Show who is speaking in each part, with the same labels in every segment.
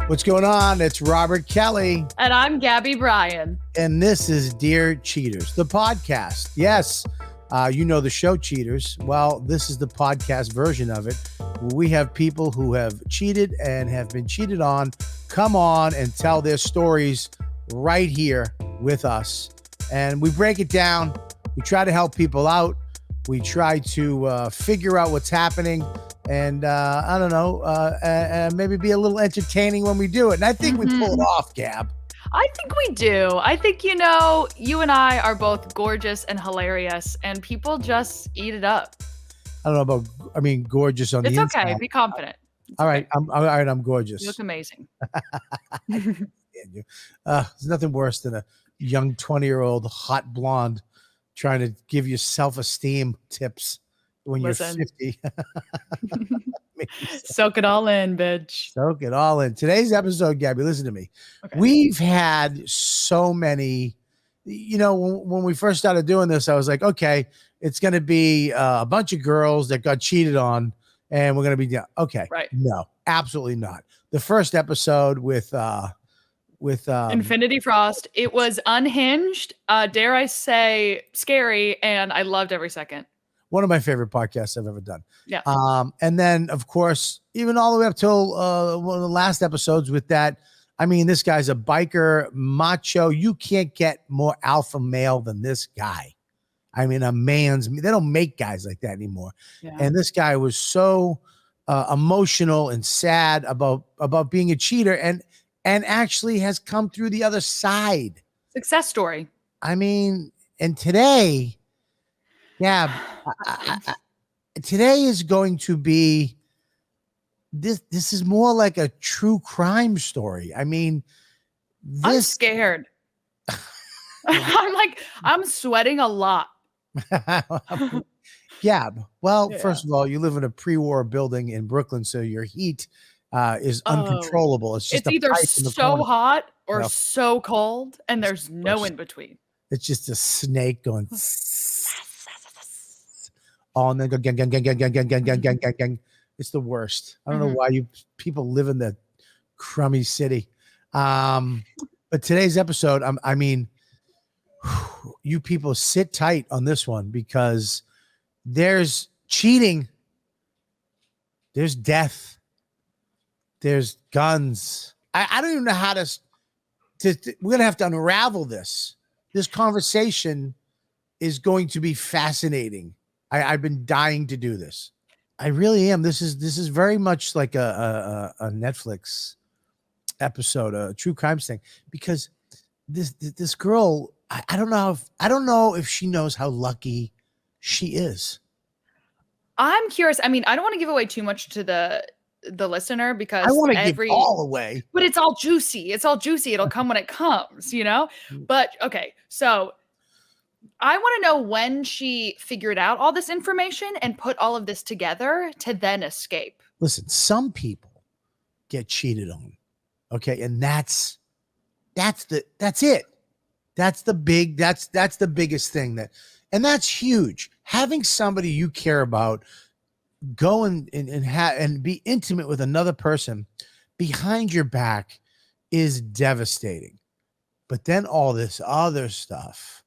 Speaker 1: What's going on? It's Robert Kelly.
Speaker 2: And I'm Gabby Bryan.
Speaker 1: And this is Dear Cheaters, the podcast. Yes, you know the show Cheaters. Well, this is the podcast version of it. We have people who have cheated and have been cheated on come on and tell their stories right here with us. And we break it down. We try to help people out. We try to figure out what's happening. And I don't know, maybe be a little entertaining when we do it. And I think we pull it off, Gab.
Speaker 2: I think we do. I think, you and I are both gorgeous and hilarious, and people just eat it up.
Speaker 1: I don't know about, gorgeous on the inside. It's
Speaker 2: okay. Be confident.
Speaker 1: All right. I'm gorgeous.
Speaker 2: You look amazing.
Speaker 1: There's nothing worse than a young 20-year-old hot blonde trying to give you self-esteem tips when you're 50.
Speaker 2: Soak it all in, bitch.
Speaker 1: Soak it all in. Today's episode, Gabby, listen to me. Okay. We've had so many, when we first started doing this, I was like, okay, it's going to be a bunch of girls that got cheated on and we're going to be done. Okay.
Speaker 2: Right.
Speaker 1: No, absolutely not. The first episode with
Speaker 2: Infinity Frost, it was unhinged, dare I say scary, and I loved every second.
Speaker 1: One of my favorite podcasts I've ever done.
Speaker 2: Yeah.
Speaker 1: And then, of course, even all the way up till one of the last episodes with that. This guy's a biker, macho. You can't get more alpha male than this guy. They don't make guys like that anymore. Yeah. And this guy was so emotional and sad about being a cheater and actually has come through the other side.
Speaker 2: Success story.
Speaker 1: And today, yeah, today is going to be this is more like a true crime story.
Speaker 2: I'm scared. I'm sweating a lot.
Speaker 1: Yeah. Well, first of all, you live in a pre-war building in Brooklyn, so your heat is uncontrollable. It's just
Speaker 2: either so hot or so cold, and there's no in between.
Speaker 1: It's just a snake going. Oh, and then go gang. It's the worst. I don't know why people live in the crummy city. But today's episode, you people sit tight on this one because there's cheating, there's death, there's guns. I don't even know how to we're gonna have to unravel this. This conversation is going to be fascinating. I've been dying to do this. I really am. This is very much like a Netflix episode, a true crime thing, because this girl, I don't know if she knows how lucky she is.
Speaker 2: I'm curious. I don't want to give away too much to the listener because
Speaker 1: I want to give it all away.
Speaker 2: But it's all juicy. It'll come when it comes, But okay, so I want to know when she figured out all this information and put all of this together to then escape.
Speaker 1: Listen, some people get cheated on. Okay. And that's it. That's the biggest thing and that's huge. Having somebody you care about go and be intimate with another person behind your back is devastating. But then all this other stuff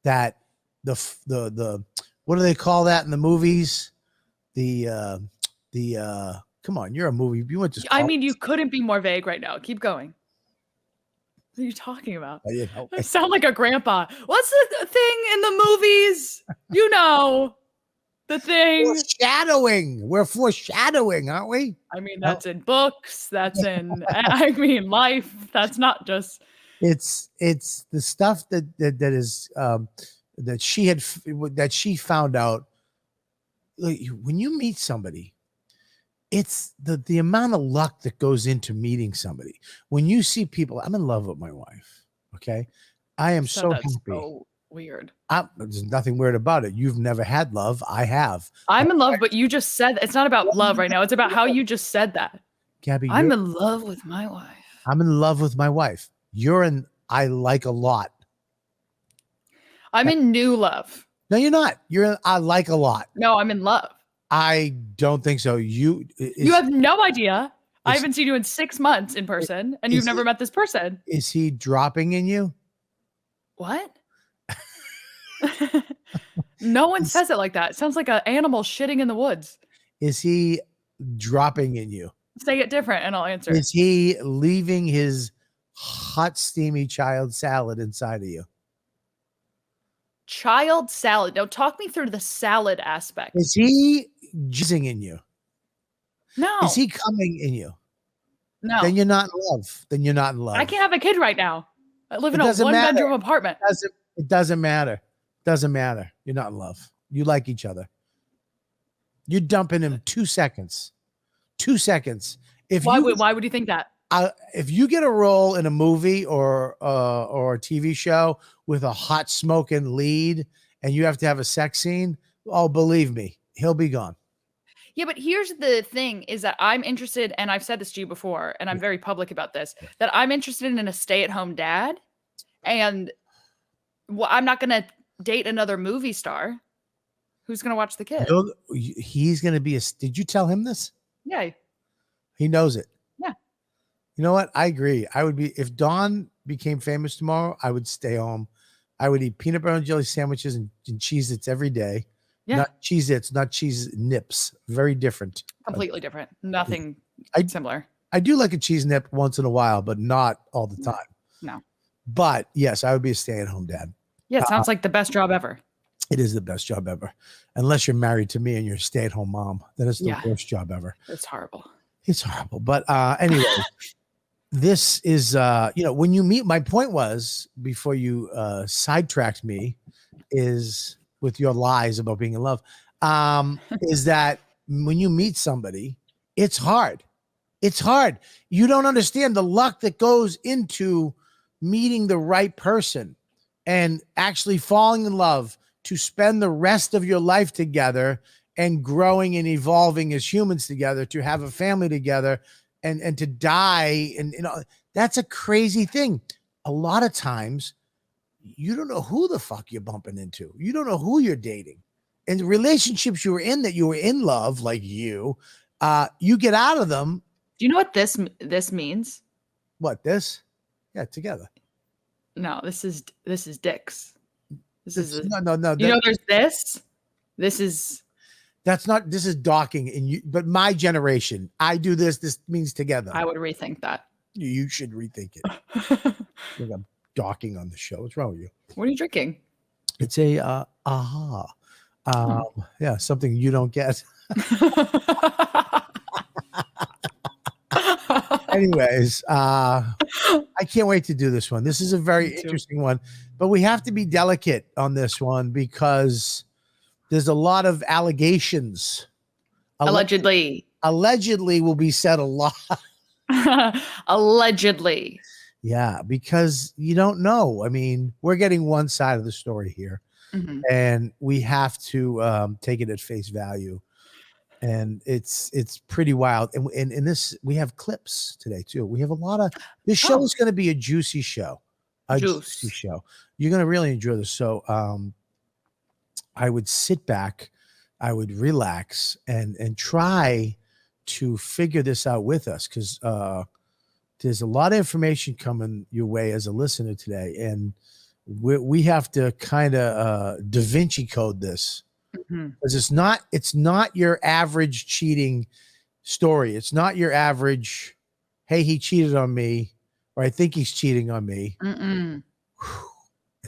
Speaker 1: that the what do they call that in the movies? The come on, you're a movie. You went to school.
Speaker 2: You couldn't be more vague right now. Keep going. What are you talking about? I sound like a grandpa. What's the thing in the movies? The thing.
Speaker 1: Foreshadowing. We're foreshadowing, aren't we?
Speaker 2: That's in books. That's in life. That's not just.
Speaker 1: It's the stuff that is that she found out. When you meet somebody, it's the amount of luck that goes into meeting somebody. When you see people, I'm in love with my wife. Okay, I am so happy.
Speaker 2: So weird.
Speaker 1: There's nothing weird about it. You've never had love. I have.
Speaker 2: I'm in love, but you just said it's not about love right now. It's about how you just said that.
Speaker 1: Gabby,
Speaker 2: I'm in love with my wife.
Speaker 1: I'm in love with my wife. You're in I like a lot.
Speaker 2: I'm in new love.
Speaker 1: No, you're not. You're in I like a lot.
Speaker 2: No, I'm in love.
Speaker 1: I don't think so. You
Speaker 2: have no idea. I haven't seen you in 6 months in person, and you've never met this person.
Speaker 1: Is he dropping in you?
Speaker 2: What? No one says it like that. It sounds like an animal shitting in the woods.
Speaker 1: Is he dropping in you?
Speaker 2: Say it different and I'll answer.
Speaker 1: Is he leaving his hot, steamy child salad inside of you?
Speaker 2: Child salad. Now talk me through the salad aspect.
Speaker 1: Is he jizzing in you?
Speaker 2: No.
Speaker 1: Is he coming in you?
Speaker 2: No.
Speaker 1: Then you're not in love. Then you're not in love.
Speaker 2: I can't have a kid right now. I live in a one-bedroom apartment.
Speaker 1: It doesn't matter. Doesn't matter. You're not in love. You like each other. You're dumping him 2 seconds. 2 seconds.
Speaker 2: Why would you think that?
Speaker 1: If you get a role in a movie or a TV show with a hot smoking lead and you have to have a sex scene, oh, believe me, he'll be gone.
Speaker 2: Yeah, but here's the thing is that I'm interested, and I've said this to you before, and I'm very public about this, that I'm interested in a stay-at-home dad, and I'm not going to date another movie star. Who's going to watch the kid?
Speaker 1: He's going to be did you tell him this?
Speaker 2: Yeah.
Speaker 1: He knows it.
Speaker 2: Yeah.
Speaker 1: You know what? I agree. I would be, if Dawn became famous tomorrow, I would stay home. I would eat peanut butter and jelly sandwiches and Cheez-Its every day. Yeah. Not Cheez-Its, not cheese nips. Very different.
Speaker 2: Completely different. Nothing similar.
Speaker 1: I do like a cheese nip once in a while, but not all the time.
Speaker 2: No.
Speaker 1: But yes, I would be a stay-at-home dad.
Speaker 2: Yeah, it sounds like the best job ever.
Speaker 1: It is the best job ever. Unless you're married to me and you're a stay-at-home mom, then it's the worst job ever.
Speaker 2: It's horrible.
Speaker 1: It's horrible. But anyway, this is, when you meet, my point was, before you sidetracked me, is with your lies about being in love, is that when you meet somebody, it's hard. It's hard. You don't understand the luck that goes into meeting the right person and actually falling in love to spend the rest of your life together and growing and evolving as humans together, to have a family together and to die. And, that's a crazy thing. A lot of times you don't know who the fuck you're bumping into. You don't know who you're dating. And the relationships you were in that you were in love, like you get out of them.
Speaker 2: Do you know what this means?
Speaker 1: What, this? Yeah, together.
Speaker 2: No, this is dicks. This is
Speaker 1: no.
Speaker 2: There's this. This is
Speaker 1: docking. But my generation, I do this. This means together.
Speaker 2: I would rethink that.
Speaker 1: You should rethink it. I'm docking on the show. What's wrong with you?
Speaker 2: What are you drinking?
Speaker 1: It's a yeah, something you don't get. Anyways, I can't wait to do this one. This is a very interesting one, but we have to be delicate on this one because there's a lot of allegations.
Speaker 2: Allegedly
Speaker 1: will be said a lot.
Speaker 2: Allegedly.
Speaker 1: Yeah, because you don't know. I mean, we're getting one side of the story here, and we have to take it at face value. And it's pretty wild. And in this, we have clips today too. We have a lot of, this show is going to be a juicy show, juicy show. You're going to really enjoy this. So I would sit back, I would relax and try to figure this out with us. Cause there's a lot of information coming your way as a listener today. And we have to kind of Da Vinci code this. Because it's not your average cheating story. It's not your average, hey, he cheated on me, or I think he's cheating on me.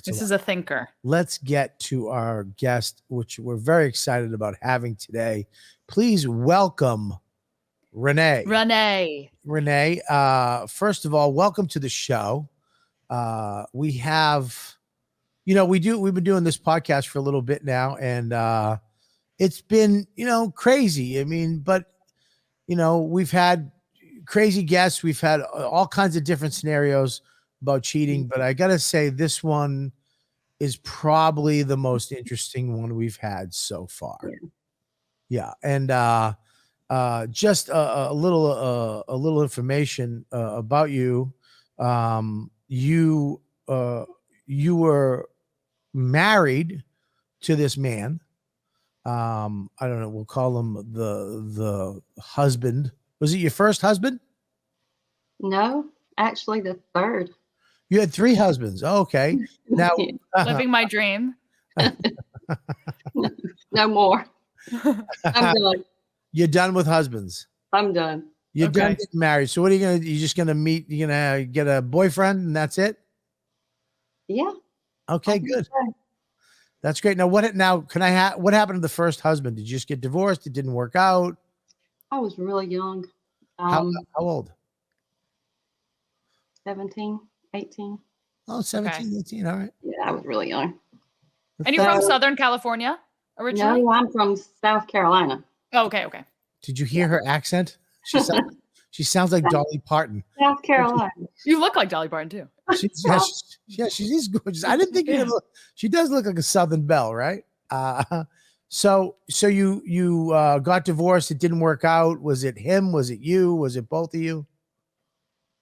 Speaker 2: This is a thinker.
Speaker 1: Let's get to our guest, which we're very excited about having today. Please welcome Renea. Renea, first of all, welcome to the show. We have, we've been doing this podcast for a little bit now, and it's been, crazy. I mean, but, we've had crazy guests. We've had all kinds of different scenarios about cheating, but I got to say this one is probably the most interesting one we've had so far. Yeah. And just a little information about you. You were married to this man. I don't know. We'll call him the husband. Was it your first husband?
Speaker 3: No, actually the third.
Speaker 1: You had 3 husbands. Oh, okay. Now,
Speaker 3: Yeah.
Speaker 2: Living my dream.
Speaker 3: No more. I'm done.
Speaker 1: you're done with husbands.
Speaker 3: I'm done.
Speaker 1: You're done
Speaker 2: Okay.
Speaker 1: getting married. So what are you gonna? You're just gonna meet? You're gonna get a boyfriend, and that's it.
Speaker 3: Yeah.
Speaker 1: Okay,
Speaker 3: I think
Speaker 1: good.
Speaker 3: so.
Speaker 1: That's great. Now, what? Now, can I have? What happened to the first husband? Did you just get divorced? It didn't work out.
Speaker 3: I was really young.
Speaker 1: How old?
Speaker 3: 17, 18.
Speaker 1: Oh, 17, 18. All right.
Speaker 3: Yeah, I was really young.
Speaker 2: And you're from
Speaker 3: So-
Speaker 2: Southern California originally?
Speaker 3: No, I'm from South Carolina.
Speaker 2: Oh, okay.
Speaker 1: Did you hear her accent? She sounds like Dolly Parton.
Speaker 3: South Carolina.
Speaker 2: You look like Dolly Parton too.
Speaker 1: She is gorgeous. I didn't think she does look like a Southern belle, right? So you got divorced. It didn't work out. Was it him? Was it you? Was it both of you?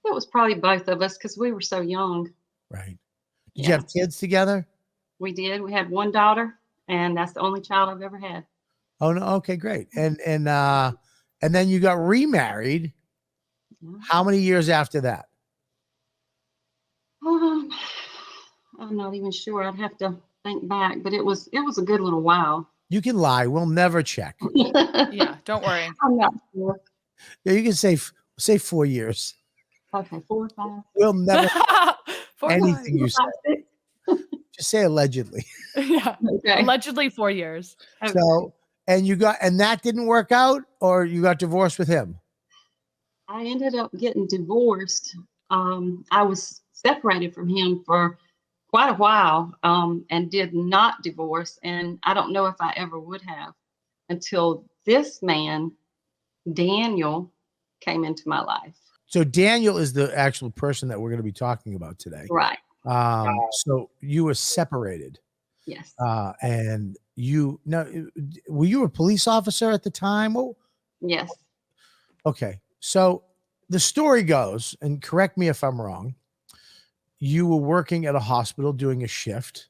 Speaker 3: It was probably both of us because we were so young.
Speaker 1: Right. Did you have kids together?
Speaker 3: We did. We had one daughter, and that's the only child I've ever had.
Speaker 1: Oh no. Okay, great. And then you got remarried.
Speaker 3: Yeah.
Speaker 1: How many years after that?
Speaker 3: I'm not even sure. I'd have to think back, but it was a good little while.
Speaker 1: You can lie. We'll never check.
Speaker 2: Yeah, don't worry.
Speaker 3: I'm not sure.
Speaker 1: Yeah, you can say 4 years.
Speaker 3: Okay, 4 or 5.
Speaker 1: We'll never
Speaker 2: Four,
Speaker 1: anything you say.
Speaker 3: 5, 6.
Speaker 1: Just say allegedly.
Speaker 2: Yeah.
Speaker 3: Okay.
Speaker 2: Allegedly 4 years.
Speaker 3: Okay.
Speaker 1: So and that didn't work out, or you got divorced with him?
Speaker 3: I ended up getting divorced. I was separated from him for quite a while, and did not divorce. And I don't know if I ever would have until this man, Daniel, came into my life.
Speaker 1: So Daniel is the actual person that we're going to be talking about today.
Speaker 3: Right.
Speaker 1: So you were separated,
Speaker 3: Yes.
Speaker 1: and were you a police officer at the time? Oh,
Speaker 3: Yes.
Speaker 1: okay. So the story goes, and correct me if I'm wrong, you were working at a hospital doing a shift,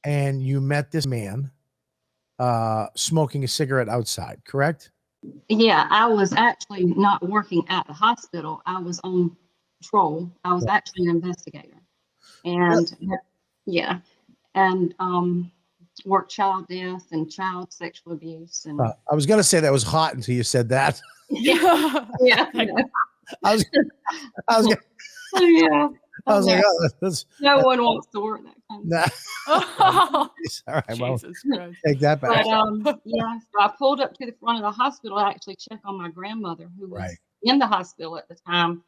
Speaker 1: and you met this man smoking a cigarette outside, correct?
Speaker 3: Yeah, I was actually not working at the hospital. I was on patrol. I was actually an investigator. And yeah, and worked child death and child sexual abuse. And
Speaker 1: I was going to say that was hot until you said that.
Speaker 2: Yeah.
Speaker 3: yeah,
Speaker 1: I was gonna,
Speaker 3: yeah.
Speaker 1: I was like, oh, that's
Speaker 3: No one wants to work that kind of
Speaker 1: nah.
Speaker 2: Oh,
Speaker 1: All right, well,
Speaker 2: Jesus Christ.
Speaker 1: take that back.
Speaker 3: But yeah, so I pulled up to the front of the hospital to actually check on my grandmother who was
Speaker 1: Right.
Speaker 3: in the hospital at the time.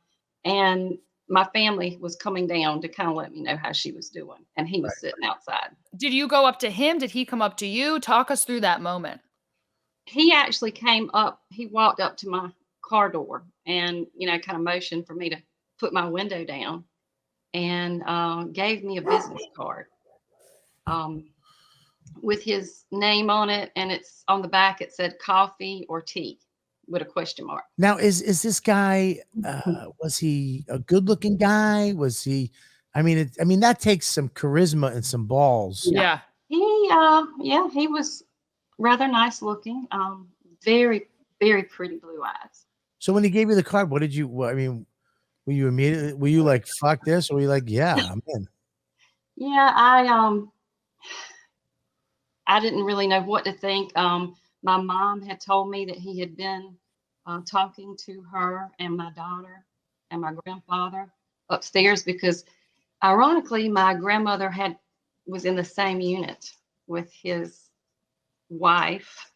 Speaker 3: And my family was coming down to kind of let me know how she was doing. And he was sitting outside.
Speaker 2: Did you go up to him? Did he come up to you? Talk us through that moment.
Speaker 3: He actually came up, he walked up to my car door and, kind of motioned for me to put my window down and gave me a business card with his name on it. And it's on the back, it said coffee or tea with a question mark.
Speaker 1: Now, is this guy, was he a good looking guy? Was he, I mean, that takes some charisma and some balls.
Speaker 2: Yeah.
Speaker 3: He was rather nice looking, very, very pretty blue eyes.
Speaker 1: So when he gave you the card, were you like, fuck this? Or were you like, yeah, I'm in?
Speaker 3: Yeah, I didn't really know what to think. My mom had told me that he had been talking to her and my daughter and my grandfather upstairs because ironically, my grandmother was in the same unit with his wife.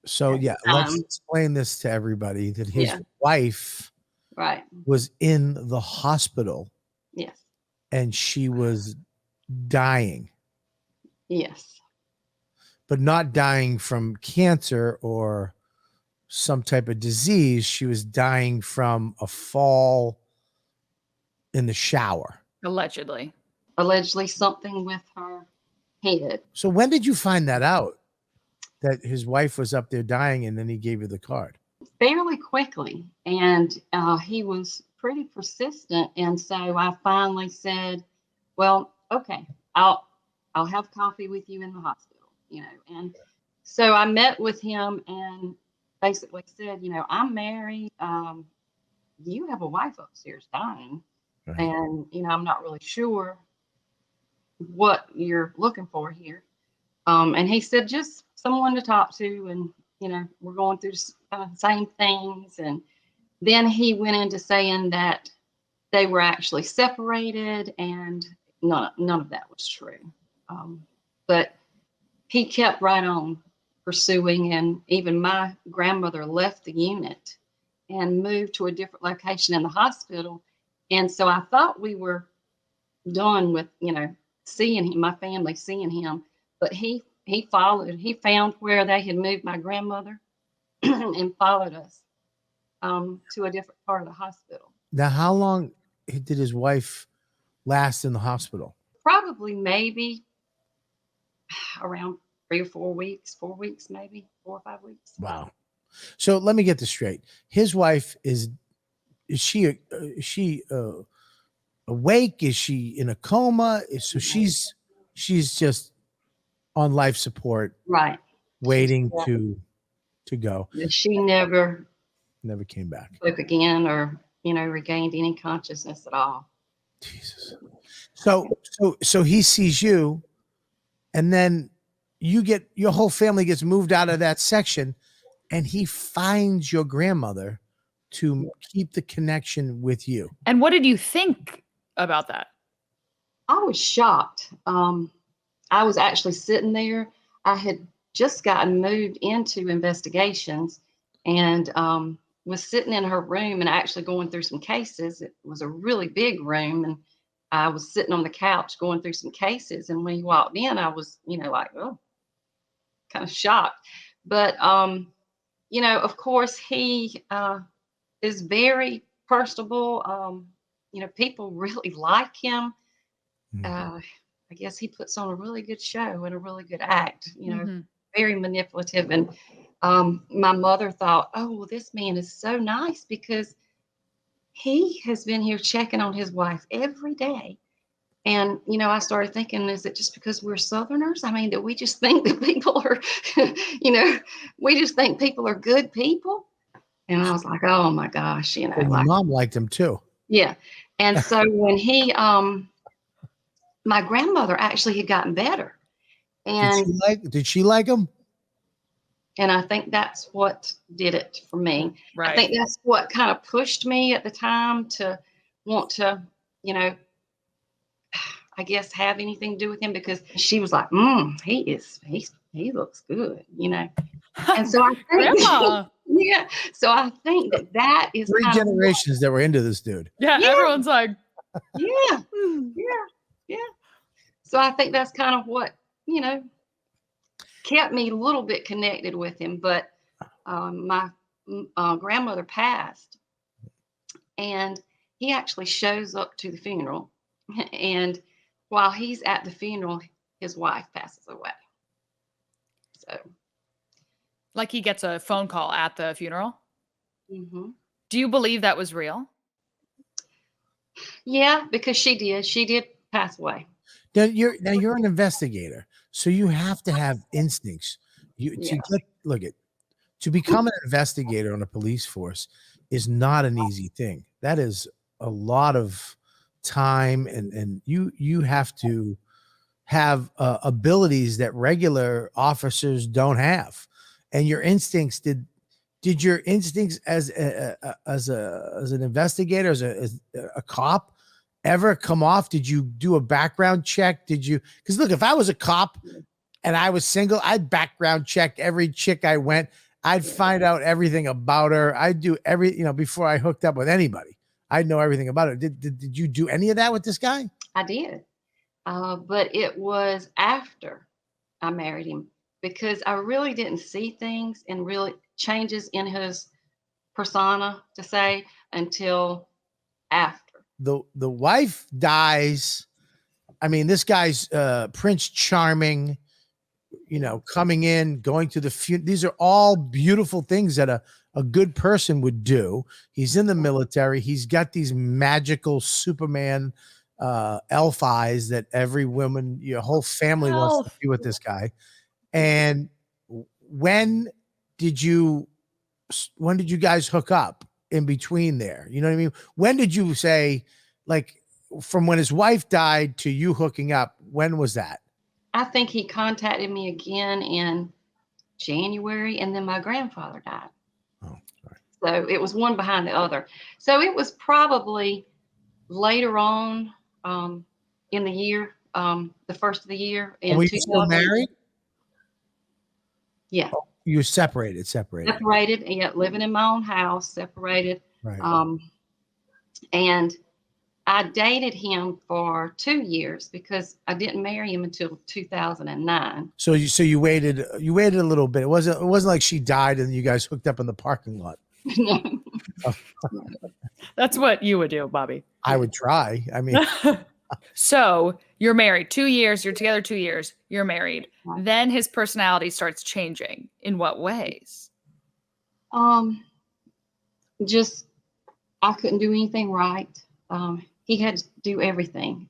Speaker 1: So yeah, let's explain this to everybody that his wife was in the hospital.
Speaker 3: Yes.
Speaker 1: And she was dying.
Speaker 3: Yes.
Speaker 1: But not dying from cancer or some type of disease. She was dying from a fall in the shower.
Speaker 2: Allegedly
Speaker 3: Something with her head.
Speaker 1: So when did you find that out? That his wife was up there dying and then he gave you the card?
Speaker 3: Fairly quickly. And he was pretty persistent. And so I finally said, well, okay, I'll have coffee with you in the hospital, And so I met with him and basically said, I'm married. you have a wife upstairs dying.
Speaker 1: Right.
Speaker 3: And, I'm not really sure what you're looking for here. And he said, just someone to talk to. And, we're going through the same things. And then he went into saying that they were actually separated, and none of that was true. But he kept right on pursuing, and even my grandmother left the unit and moved to a different location in the hospital. And so I thought we were done with, seeing him, my family seeing him, but he found where they had moved my grandmother and followed us to a different part of the hospital.
Speaker 1: Now, how long did his wife last in the hospital?
Speaker 3: Probably maybe around 3 or 4 weeks, 4 weeks, maybe 4 or 5 weeks.
Speaker 1: Wow. So let me get this straight. His wife is she awake? Is she in a coma? So she's just on life support,
Speaker 3: Right.
Speaker 1: waiting to go.
Speaker 3: She never
Speaker 1: Came back.
Speaker 3: spoke again, or regained any consciousness at all.
Speaker 1: Jesus. So he sees you, and then your whole family gets moved out of that section, and he finds your grandmother to keep the connection with you.
Speaker 2: And what did you think about that?
Speaker 3: I was shocked. I was actually sitting there. I had just gotten moved into investigations, and was sitting in her room and actually going through some cases. It was a really big room, and I was sitting on the couch going through some cases. And when he walked in, I was, like, oh, kind of shocked. But, of course, he is very personable. People really like him. I guess he puts on a really good show and a really good act, very manipulative. And my mother thought, oh, well, this man is so nice because he has been here checking on his wife every day. And, I started thinking, is it just because we're Southerners? I mean, that we just think that people are, we just think people are good people. And I was like, oh my gosh,
Speaker 1: And your mom liked him too.
Speaker 3: Yeah. And so when he, my grandmother actually had gotten better. And
Speaker 1: did she like him?
Speaker 3: And I think that's what did it for me.
Speaker 2: Right.
Speaker 3: I think that's what kind of pushed me at the time to want to, I guess have anything to do with him, because she was like, he looks good, And so I think,
Speaker 2: Grandma.
Speaker 3: yeah. So I think that is
Speaker 1: 3 generations that were into this dude.
Speaker 2: Yeah, everyone's like,
Speaker 3: yeah. So I think that's kind of what, kept me a little bit connected with him. But my grandmother passed, and he actually shows up to the funeral. And while he's at the funeral, his wife passes away. So,
Speaker 2: like, he gets a phone call at the funeral.
Speaker 3: mm-hmm.
Speaker 2: Do you believe that was real?
Speaker 3: Yeah, because she did pass away.
Speaker 1: Now you're an investigator, so you have to have instincts. To become an investigator on a police force is not an easy thing. That is a lot of time, and you have to have abilities that regular officers don't have. And your instincts did your instincts as an investigator, as a cop, ever come off? Did you do a background check? Because look, if I was a cop and I was single, I'd background check every chick I went. I'd find out everything about her. I'd do before I hooked up with anybody. I'd know everything about her. Did you do any of that with this guy?
Speaker 3: I did. But it was after I married him, because I really didn't see things and really changes in his persona, to say, until after.
Speaker 1: The wife dies. I mean, this guy's Prince Charming, coming in, going to the funeral. These are all beautiful things that a good person would do. He's in the military. He's got these magical Superman elf eyes that every woman, your whole family wants to be with this guy. And when did you guys hook up? in between there? You know what I mean? When did you say, like, from when his wife died to you hooking up? When was that?
Speaker 3: I think he contacted me again in January, and then my grandfather died.
Speaker 1: Oh, sorry.
Speaker 3: So it was one behind the other. So it was probably later on in the year, the first of the year in
Speaker 1: Were you still
Speaker 3: 2000.
Speaker 1: married?
Speaker 3: Yeah.
Speaker 1: You were separated.
Speaker 3: Separated, and yet living in my own house, separated.
Speaker 1: Right.
Speaker 3: And I dated him for 2 years because I didn't marry him until 2009.
Speaker 1: So you waited a little bit. It wasn't like she died and you guys hooked up in the parking lot.
Speaker 2: That's what you would do, Bobby.
Speaker 1: I would try. I mean,
Speaker 2: so you're married 2 years, you're together 2 years, you're married. Then his personality starts changing. In what ways?
Speaker 3: Just I couldn't do anything right. He had to do everything.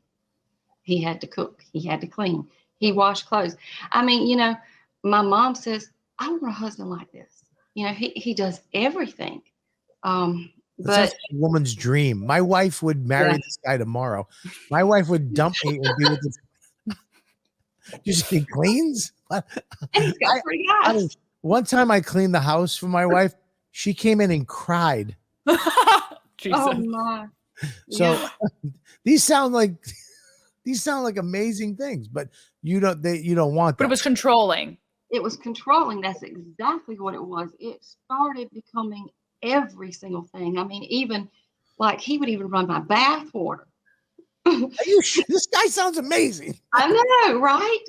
Speaker 3: He had to cook. He had to clean. He washed clothes. I mean, my mom says, I want a husband like this. He does everything.
Speaker 1: that's a woman's dream. My wife would marry this guy tomorrow. My wife would dump me and be with this. You say he cleans?
Speaker 3: And he's got 3 guys.
Speaker 1: One time I cleaned the house for my wife. She came in and cried.
Speaker 2: Jesus.
Speaker 3: Oh my.
Speaker 1: So these sound like amazing things, but you don't want that.
Speaker 2: But it was controlling.
Speaker 3: It was controlling. That's exactly what it was. It started becoming every single thing. I mean, even like he would even run my bath water.
Speaker 1: This guy sounds amazing.
Speaker 3: I know, right?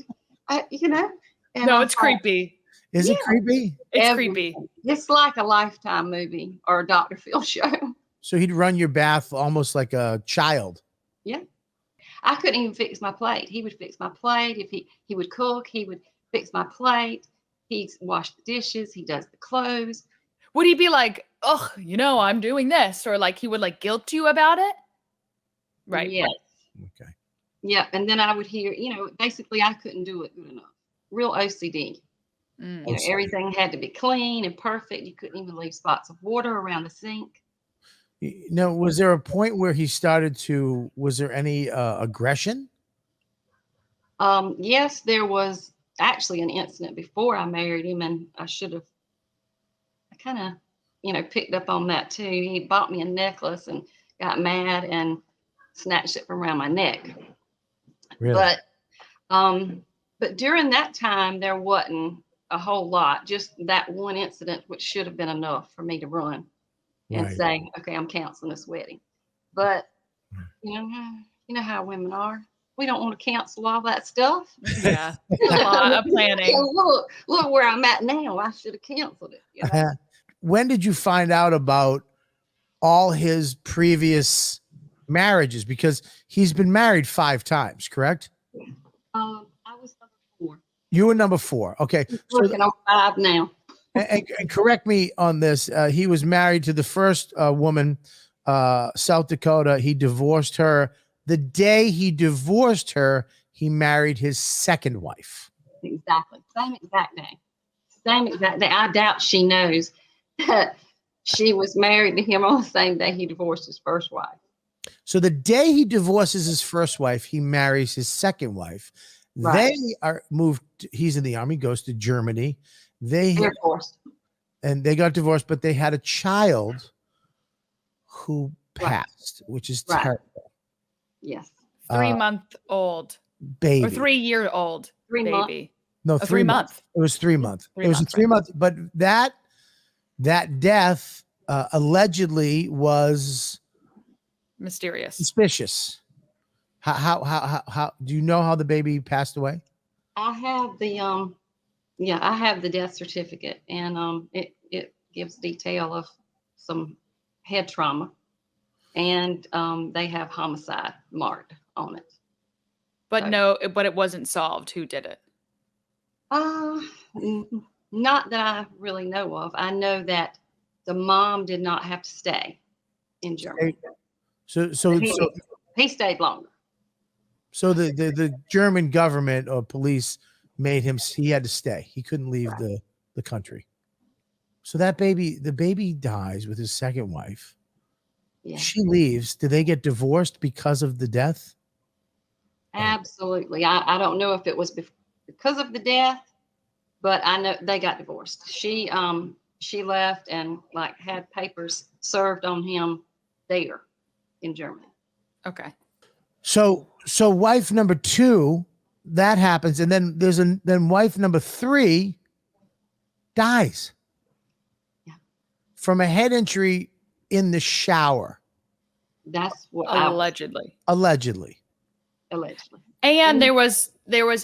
Speaker 3: And
Speaker 2: no, it's creepy.
Speaker 1: Is it creepy?
Speaker 2: It's creepy.
Speaker 3: It's like a Lifetime movie or a Dr. Phil show.
Speaker 1: So he'd run your bath almost like a child.
Speaker 3: Yeah. I couldn't even fix my plate. He would fix my plate. If he would cook, he would fix my plate. He washed the dishes. He does the clothes.
Speaker 2: Would he be like, oh, I'm doing this? Or like he would like guilt you about it? Right.
Speaker 3: Yes.
Speaker 1: Okay.
Speaker 3: Yeah. And then I would hear, basically I couldn't do it good enough. Real OCD. Everything had to be clean and perfect. You couldn't even leave spots of water around the sink.
Speaker 1: Now, was there a point where he started to, was there any aggression?
Speaker 3: Yes, there was actually an incident before I married him, and I kind of, picked up on that too. He bought me a necklace and got mad and snatched it from around my neck.
Speaker 1: Really?
Speaker 3: But during that time, there wasn't a whole lot, just that one incident, which should have been enough for me to run and say, okay, I'm canceling this wedding. But, you know how women are. We don't want to cancel all that stuff.
Speaker 2: Yeah. A lot of planning.
Speaker 3: Look where I'm at now. I should have canceled it.
Speaker 1: When did you find out about all his previous marriages? Because he's been married 5 times, correct?
Speaker 3: I was number 4.
Speaker 1: You were number 4. Okay.
Speaker 3: Working on 5 now.
Speaker 1: And correct me on this. He was married to the first woman, South Dakota. He divorced her. The day he divorced her, he married his second wife.
Speaker 3: Exactly. Same exact day. I doubt she knows that she was married to him on the same day he divorced his first wife.
Speaker 1: So the day he divorces his first wife, he marries his second wife.
Speaker 3: Right.
Speaker 1: They are moved. He's in the army, goes to Germany.
Speaker 3: Air Force.
Speaker 1: And they got divorced, but they had a child who passed, which is terrible.
Speaker 3: Yes.
Speaker 2: 3-month-old
Speaker 1: baby.
Speaker 2: Or 3-year-old
Speaker 3: 3
Speaker 2: baby.
Speaker 3: months.
Speaker 1: No, 3 months. It was 3 months. It was 3 months. But that death allegedly was
Speaker 2: mysterious,
Speaker 1: suspicious. How do you know how the baby passed away?
Speaker 3: I have the I have the death certificate, and it gives detail of some head trauma, and they have homicide marked on it.
Speaker 2: But but it wasn't solved. Who did it?
Speaker 3: Not that I really know of. I know that the mom did not have to stay in Germany.
Speaker 1: So
Speaker 3: he stayed longer.
Speaker 1: So the German government or police made him, he had to stay. He couldn't leave the country. So the baby dies with his second wife.
Speaker 3: Yeah,
Speaker 1: She leaves. Do they get divorced because of the death?
Speaker 3: absolutely. I don't know if it was because of the death, but I know they got divorced. She left and like had papers served on him there in Germany.
Speaker 2: Okay.
Speaker 1: So wife number 2, that happens, and then then wife number 3 dies.
Speaker 3: Yeah.
Speaker 1: From a head injury in the shower.
Speaker 3: That's what
Speaker 2: Allegedly.
Speaker 1: Allegedly.
Speaker 3: allegedly.
Speaker 2: And there was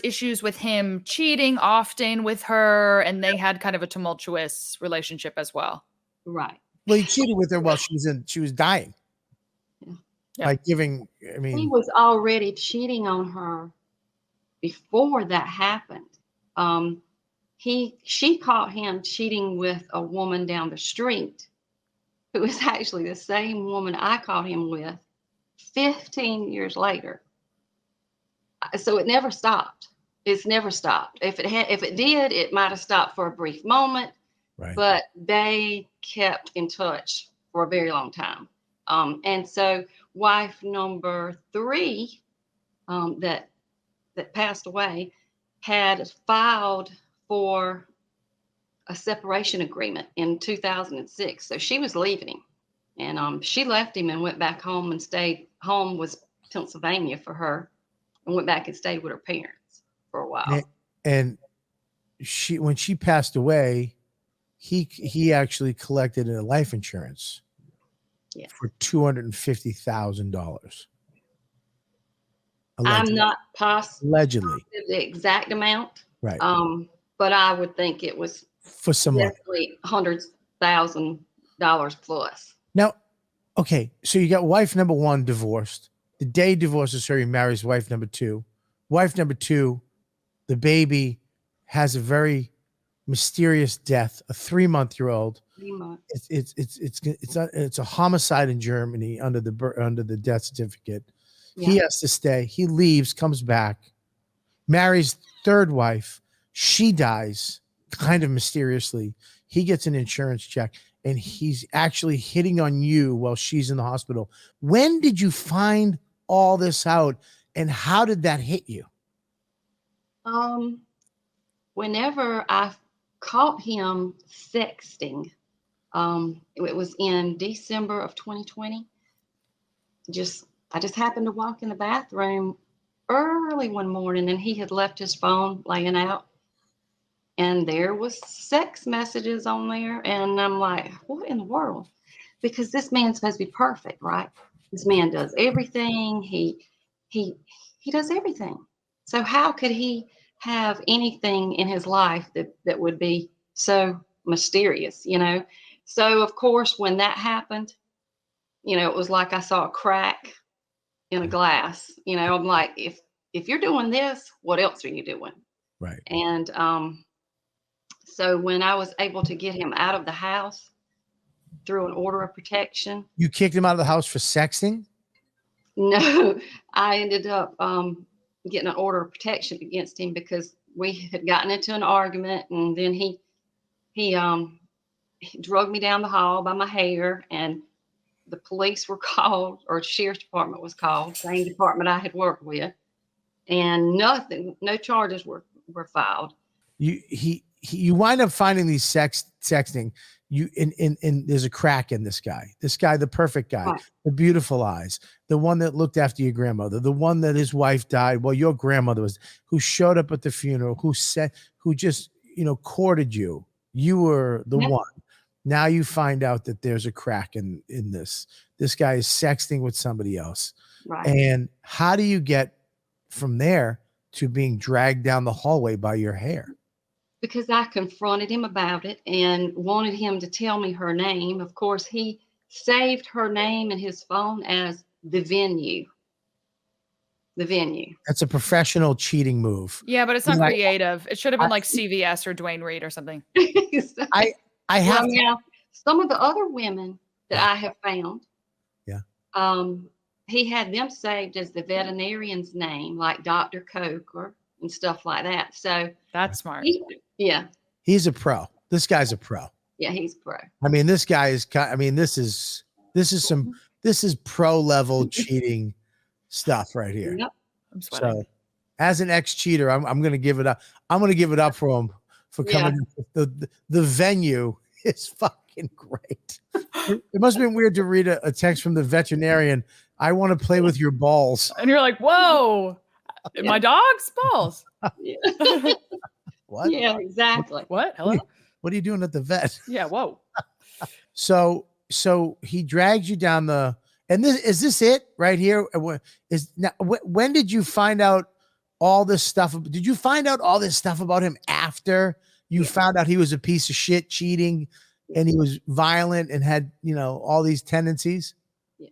Speaker 2: issues with him cheating often with her, and they had kind of a tumultuous relationship as well.
Speaker 3: Right.
Speaker 1: Well, he cheated with her while she was dying.
Speaker 2: Yeah.
Speaker 1: By giving,
Speaker 3: He was already cheating on her before that happened. She caught him cheating with a woman down the street who was actually the same woman I caught him with 15 years later. So it never stopped. It's never stopped. If it did, it might have stopped for a brief moment,
Speaker 1: right.
Speaker 3: But they kept in touch for a very long time. And so wife number 3 that passed away had filed for a separation agreement in 2006. So she was leaving him, and she left him and went back home and stayed home. Was Pennsylvania for her, and went back and stayed with her parents for a while.
Speaker 1: And when she passed away, he actually collected a life insurance for $250,000.
Speaker 3: I'm not positive
Speaker 1: allegedly
Speaker 3: the exact amount,
Speaker 1: right?
Speaker 3: But I would think it was
Speaker 1: for some
Speaker 3: definitely $100,000 plus.
Speaker 1: Now, okay, so you got wife number 1 divorced. The day he divorces her, he marries wife number 2. Wife number 2, the baby has a very mysterious death, a 3-month-old.
Speaker 3: 3 months.
Speaker 1: It's a homicide in Germany under the death certificate.
Speaker 3: Yeah.
Speaker 1: He has to stay. He leaves, comes back, marries third wife. She dies kind of mysteriously. He gets an insurance check, and he's actually hitting on you while she's in the hospital. When did you find all this out, and how did that hit you?
Speaker 3: Whenever I caught him sexting, it was in December of 2020. I just happened to walk in the bathroom early one morning, and he had left his phone laying out, and there was sex messages on there. And I'm like, what in the world? Because this man's supposed to be perfect, right? This man does everything. He does everything. So how could he have anything in his life that would be so mysterious, So of course, when that happened, it was like I saw a crack in a glass. I'm like, if you're doing this, what else are you doing?
Speaker 1: Right.
Speaker 3: And so when I was able to get him out of the house through an order of protection.
Speaker 1: You kicked him out of the house for sexting?
Speaker 3: No, I ended up getting an order of protection against him because we had gotten into an argument, and then he dragged me down the hall by my hair, and the police were called, or the sheriff's department was called, same department I had worked with, and no charges were filed.
Speaker 1: You wind up finding these sexting. And there's a crack in this guy, the perfect guy, right. The beautiful eyes, the one that looked after your grandmother, the one that his wife died. Well, your grandmother who showed up at the funeral, who just, courted you. You were the one. Now you find out that there's a crack in this. This guy is sexting with somebody else.
Speaker 3: Right.
Speaker 1: And how do you get from there to being dragged down the hallway by your hair?
Speaker 3: Because I confronted him about it and wanted him to tell me her name. Of course, he saved her name in his phone as the venue. The venue.
Speaker 1: That's a professional cheating move.
Speaker 2: Yeah, but it's not creative. It should have been like CVS or Dwayne Reed or something.
Speaker 1: I have
Speaker 3: now some of the other women that I have found.
Speaker 1: Yeah.
Speaker 3: He had them saved as the veterinarian's name, like Dr. Coker and stuff like that. So
Speaker 2: that's smart.
Speaker 3: Yeah.
Speaker 1: He's a pro. This guy's a pro.
Speaker 3: Yeah, he's pro.
Speaker 1: I mean, this guy is. I mean, this is pro level cheating stuff right here.
Speaker 3: Yep.
Speaker 2: I'm sweating.
Speaker 1: So, as an ex cheater, I'm going to give it up. I'm going to give it up for him for coming. The venue is fucking great. It must have been weird to read a text from the veterinarian. I want to play with your balls.
Speaker 2: And you're like, whoa, my dog's balls.
Speaker 3: Yeah.
Speaker 1: What?
Speaker 3: Yeah, exactly.
Speaker 2: What? Hello?
Speaker 1: What are you doing at the vet?
Speaker 2: Yeah, whoa.
Speaker 1: So he drags you down the, and is this it right here? When did you find out all this stuff? Did you find out all this stuff about him after you found out he was a piece of shit, cheating, and he was violent and had, all these tendencies?
Speaker 3: Yeah.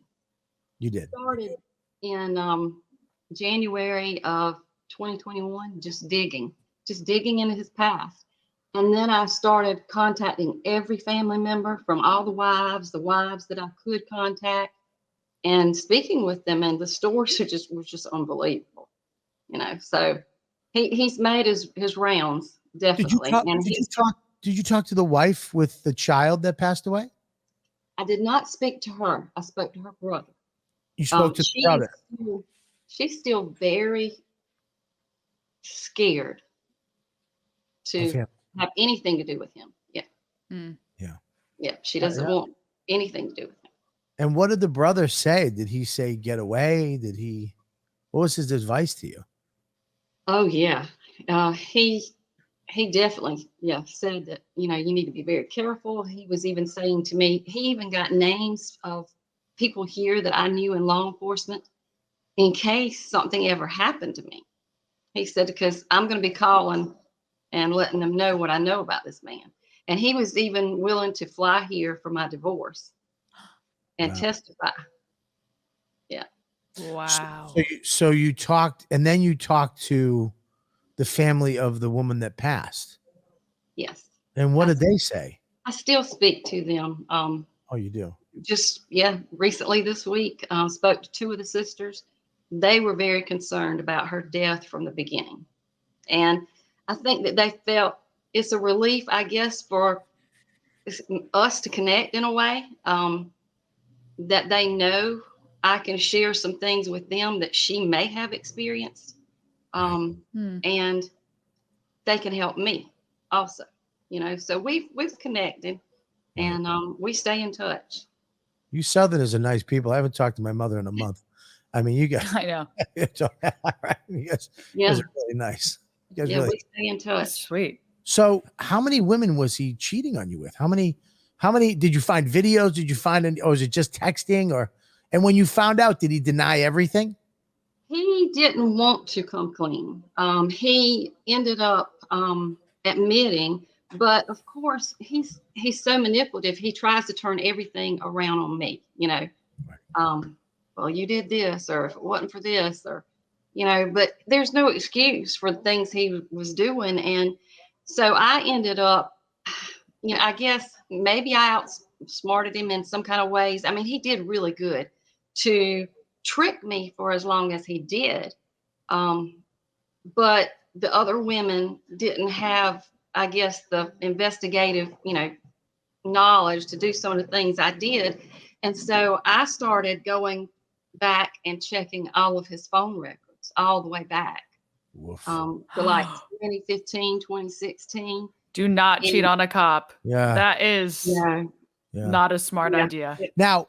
Speaker 1: You did.
Speaker 3: Started in January of 2021, just digging into his past. And then I started contacting every family member from all the wives that I could contact, and speaking with them. And the stories were just unbelievable, So he's made his rounds, definitely.
Speaker 1: Did you talk to the wife with the child that passed away?
Speaker 3: I did not speak to her. I spoke to her brother.
Speaker 1: You spoke to the brother.
Speaker 3: She's still very scared to have anything to do with him. Yeah.
Speaker 2: Mm.
Speaker 3: Yeah. She doesn't want anything to do with him.
Speaker 1: And what did the brother say? Did he say get away? What was his advice to you?
Speaker 3: Oh yeah. He definitely said that, you need to be very careful. He was even saying to me, he even got names of people here that I knew in law enforcement in case something ever happened to me. He said, because I'm going to be calling and letting them know what I know about this man. And he was even willing to fly here for my divorce and testify. Yeah.
Speaker 2: Wow.
Speaker 1: So you talked, and then you talked to the family of the woman that passed.
Speaker 3: Yes.
Speaker 1: And what did they say?
Speaker 3: I still speak to them.
Speaker 1: Oh, you do?
Speaker 3: Just, recently this week, spoke to two of the sisters. They were very concerned about her death from the beginning. And I think that they felt it's a relief, I guess, for us to connect in a way, that they know I can share some things with them that she may have experienced. And they can help me also, so we've connected, and we stay in touch.
Speaker 1: You Southerners are nice people. I haven't talked to my mother in a month. I mean, you guys,
Speaker 2: I know.
Speaker 1: you guys are really nice.
Speaker 3: We stay in touch.
Speaker 2: That's sweet.
Speaker 1: So how many women was he cheating on you with? How many did you find videos? Did you find or was it just texting and when you found out, did he deny everything?
Speaker 3: He didn't want to come clean. He ended up admitting, but of course he's so manipulative. He tries to turn everything around on me, well, you did this, or if it wasn't for this, or, but there's no excuse for the things he was doing. And so I ended up, I guess maybe I outsmarted him in some kind of ways. I mean, he did really good to trick me for as long as he did. But the other women didn't have, I guess, the investigative, knowledge to do some of the things I did. And so I started going back and checking all of his phone records all the way back to like 2015, 2016.
Speaker 2: Do not cheat on a cop.
Speaker 1: Yeah.
Speaker 2: That is not a smart idea.
Speaker 1: Now,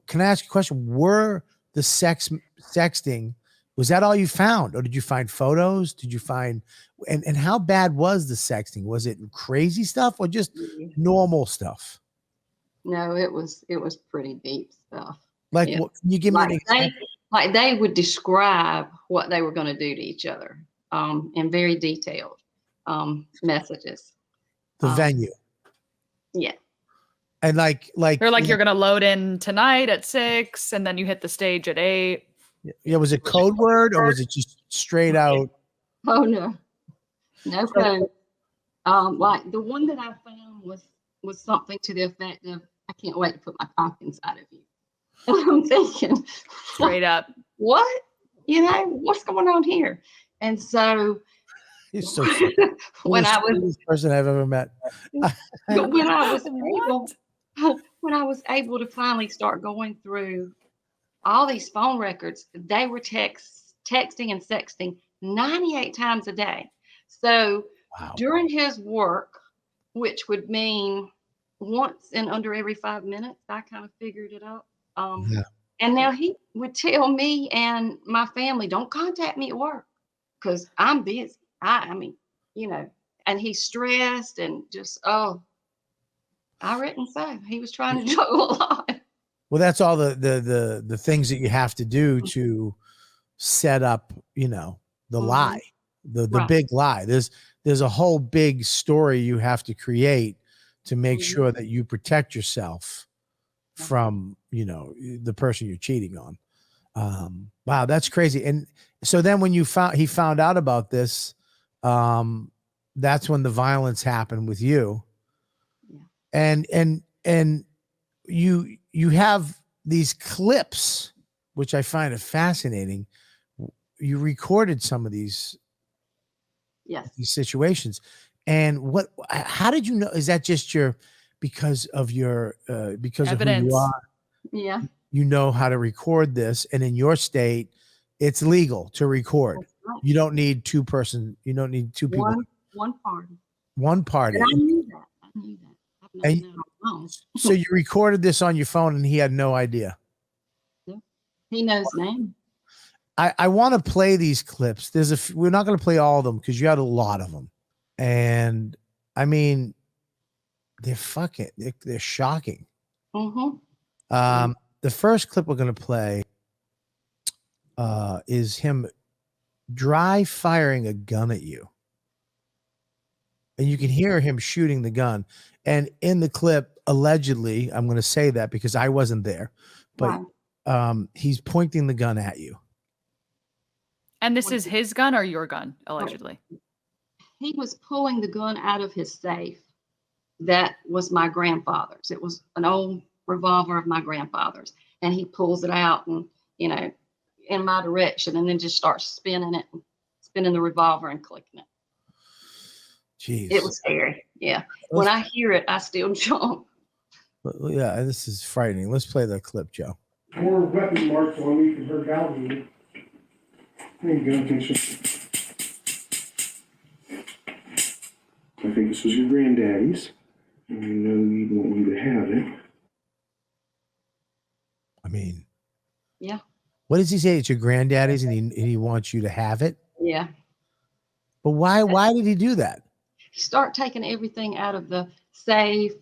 Speaker 1: can I ask you a question? Were the sexting, was that all you found? Or did you find photos? Did you find, and how bad was the sexting? Was it crazy stuff or just normal stuff?
Speaker 3: No, it was pretty deep stuff.
Speaker 1: Like, can you give me an example?
Speaker 3: They would describe what they were going to do to each other in very detailed messages.
Speaker 1: The venue.
Speaker 3: Yeah.
Speaker 1: And like
Speaker 2: they're like, you're gonna load in tonight at 6, and then you hit the stage at 8.
Speaker 1: Yeah, was it code word or was it just straight out?
Speaker 3: Oh no code. Like the one that I found was something to the effect of, I can't wait to put my cock inside of you. And I'm thinking,
Speaker 2: straight up,
Speaker 3: what? What's going on here? And so
Speaker 1: You're so sweet.
Speaker 3: when I
Speaker 1: The
Speaker 3: was
Speaker 1: sweetest person I've ever met.
Speaker 3: but when I was
Speaker 2: What?
Speaker 3: able when I was able to finally start going through all these phone records, they were texting and sexting 98 times a day. So
Speaker 1: Wow.
Speaker 3: during his work, which would mean once in under every 5 minutes, I kind of figured it out.
Speaker 1: Yeah.
Speaker 3: And now he would tell me and my family, don't contact me at work because I'm busy. I mean, you know, and he's stressed and just, oh, I reckon so. He was trying to do a lot.
Speaker 1: Well, that's all the things that you have to do to set up, you know, the lie, the
Speaker 3: Right.
Speaker 1: big lie. There's a whole big story you have to create to make sure that you protect yourself from, you know, the person you're cheating on. Wow, that's crazy. And so then when he found out about this, that's when the violence happened with you.
Speaker 3: Yeah.
Speaker 1: And you have these clips, which I find it fascinating. You recorded some of these situations. And how did you know? Is that just because of because of who you
Speaker 2: Evidence.
Speaker 1: are?
Speaker 3: Yeah.
Speaker 1: You know how to record this, and in your state, it's legal to record.
Speaker 3: Right.
Speaker 1: You don't need two people.
Speaker 3: One party.
Speaker 1: One party.
Speaker 3: And I knew that. I've known that all along.
Speaker 1: So you recorded this on your phone, and he had no idea.
Speaker 3: Yeah. He knows now.
Speaker 1: I want to play these clips. We're not going to play all of them because you had a lot of them, and I mean, they're shocking.
Speaker 3: Mm-hmm.
Speaker 1: The first clip we're going to play is him dry firing a gun at you, and you can hear him shooting the gun. And in the clip, allegedly, I'm going to say that because I wasn't there, but he's pointing the gun at you.
Speaker 2: And this is his gun or your gun, allegedly?
Speaker 3: He was pulling the gun out of his safe. That was my grandfather's. It was an old revolver of my grandfather's. And he pulls it out and, you know, in my direction, and then just starts spinning it, spinning the revolver and clicking it.
Speaker 1: Jeez.
Speaker 3: It was scary. Yeah. When I hear it, I still jump.
Speaker 1: Yeah, this is frightening. Let's play the clip, Joe.
Speaker 4: 4 weapon marks on me from her gallery. There you go, picture. I think this was your granddaddy's. And I know he'd want you to have it.
Speaker 1: I mean,
Speaker 3: yeah.
Speaker 1: What does he say? It's your granddaddy's, and he wants you to have it.
Speaker 3: Yeah.
Speaker 1: But why did he do that?
Speaker 3: Start taking everything out of the safe.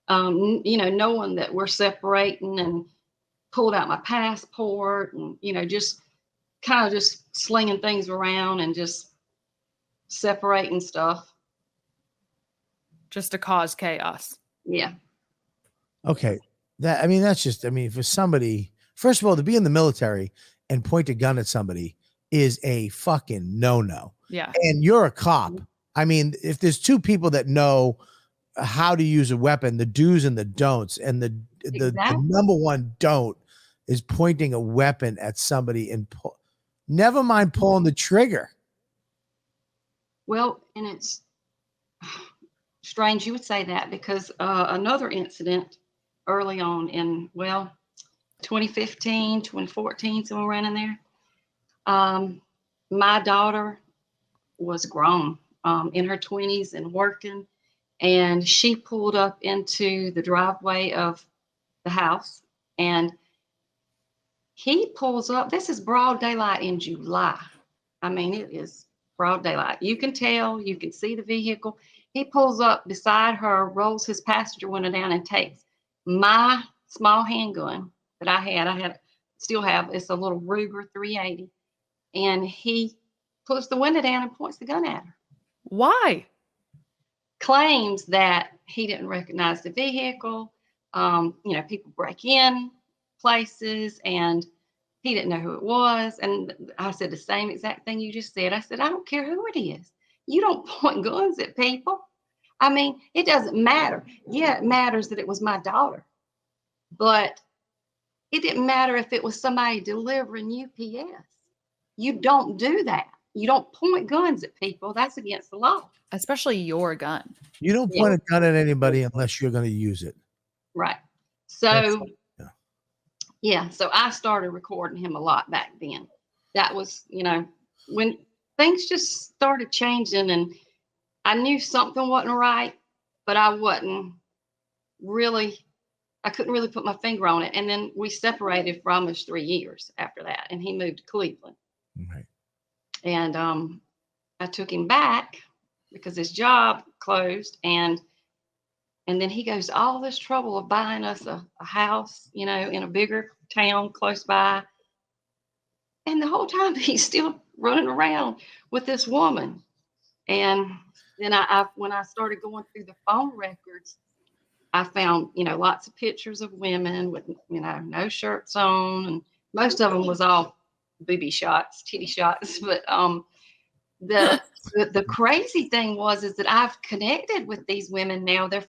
Speaker 3: You know, knowing that we're separating, and pulled out my passport, and you know, just kind of just slinging things around and just separating stuff.
Speaker 2: Just to cause chaos.
Speaker 3: Yeah.
Speaker 1: Okay. That's just, for somebody, first of all, to be in the military and point a gun at somebody is a fucking no-no.
Speaker 2: Yeah.
Speaker 1: And you're a cop. I mean, if there's two people that know how to use a weapon, the do's and the don'ts, and the number one don't is pointing a weapon at somebody and never mind pulling the trigger.
Speaker 3: Well, and it's strange you would say that because another incident early on in 2015, 2014, somewhere around in there, my daughter was grown, in her 20s and working, and she pulled up into the driveway of the house, and he pulls up. This is broad daylight in July. I mean, it is broad daylight. You can tell, you can see the vehicle. He pulls up beside her, rolls his passenger window down, and takes my small handgun that I still have. It's a little Ruger 380. And he puts the window down and points the gun at her.
Speaker 2: Why?
Speaker 3: Claims that he didn't recognize the vehicle. You know, people break in places and he didn't know who it was. And I said the same exact thing you just said. I said, I don't care who it is. You don't point guns at people. I mean, it doesn't matter. Yeah, it matters that it was my daughter, but it didn't matter if it was somebody delivering UPS. You don't do that. you don't point guns at people. That's against the law.
Speaker 2: Especially your gun.
Speaker 1: You don't
Speaker 3: Yeah.
Speaker 1: point a gun at anybody unless you're going to use it.
Speaker 3: Right.
Speaker 1: That's-
Speaker 3: So, yeah. So I started recording him a lot back then. That was, when things just started changing, and I knew something wasn't right, but I couldn't really put my finger on it. And then we separated for almost 3 years after that. And he moved to Cleveland.
Speaker 1: Right.
Speaker 3: And I took him back because his job closed. And then he goes to all this trouble of buying us a house, in a bigger town close by. And the whole time he's still running around with this woman. And then when I started going through the phone records, I found, lots of pictures of women with, no shirts on, and most of them was all booby shots, titty shots. But the crazy thing is that I've connected with these women now. They're